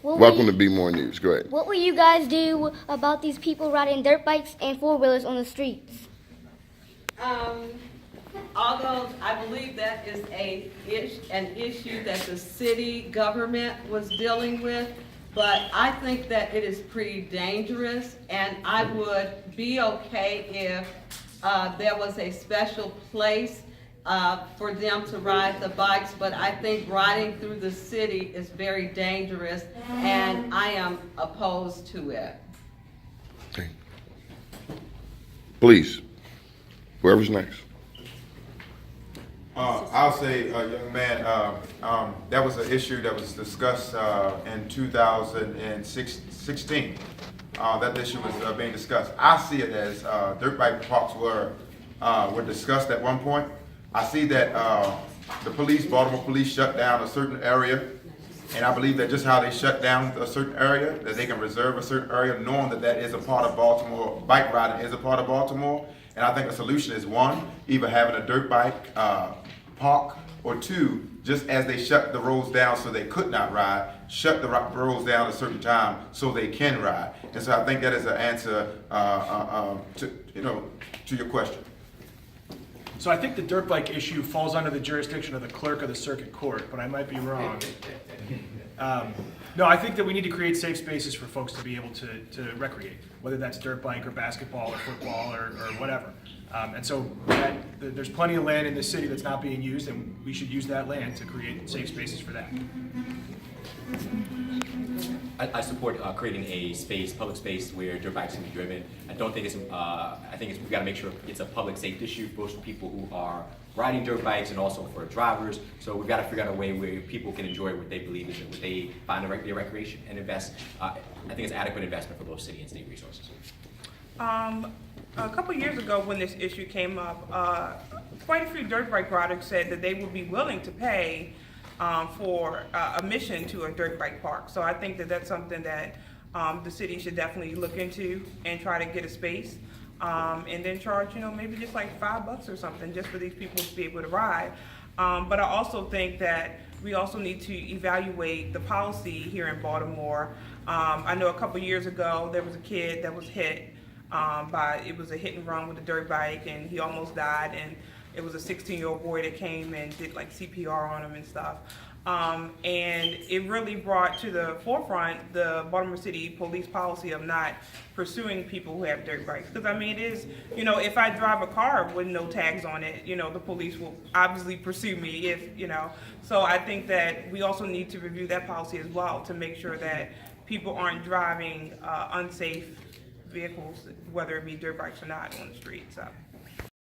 Welcome to Be More News. Go ahead. What will you guys do about these people riding dirt bikes and four-wheelers on the streets? Although I believe that is an issue that the city government was dealing with, but I think that it is pretty dangerous, and I would be okay if there was a special place for them to ride the bikes, but I think riding through the city is very dangerous, and I am opposed to it. Okay. Please, whoever's next. I'll say, young man, that was an issue that was discussed in 2016. That issue was being discussed. I see it as dirt bike parks were discussed at one point. I see that the Baltimore police shut down a certain area, and I believe that just how they shut down a certain area, that they can reserve a certain area, knowing that that is a part of Baltimore, bike riding is a part of Baltimore. And I think the solution is one, either having a dirt bike park, or two, just as they shut the roads down so they could not ride, shut the roads down at a certain time so they can ride. And so I think that is an answer to your question. So I think the dirt bike issue falls under the jurisdiction of the clerk of the circuit court, but I might be wrong. No, I think that we need to create safe spaces for folks to be able to recreate, whether that's dirt bike or basketball or football or whatever. And so there's plenty of land in this city that's not being used, and we should use that land to create safe spaces for that. I support creating a public space where dirt bikes can be driven. I don't think we've got to make sure it's a public safety issue both for people who are riding dirt bikes and also for drivers. So we've got to figure out a way where people can enjoy what they believe is what they find their recreation and invest. I think it's adequate investment for both city and state resources. A couple years ago when this issue came up, quite a few dirt bike riders said that they would be willing to pay for admission to a dirt bike park. So I think that that's something that the city should definitely look into and try to get a space, and then charge, maybe just like $5 or something just for these people to be able to ride. But I also think that we also need to evaluate the policy here in Baltimore. I know a couple years ago there was a kid that was hit it was a hit and run with a dirt bike, and he almost died, and it was a 16-year-old boy that came and did like CPR on him and stuff. And it really brought to the forefront the Baltimore City police policy of not pursuing people who have dirt bikes. Because I mean, it is, if I drive a car with no tags on it, the police will obviously pursue me So I think that we also need to review that policy as well to make sure that people aren't driving unsafe vehicles, whether it be dirt bikes or not, on the street. So.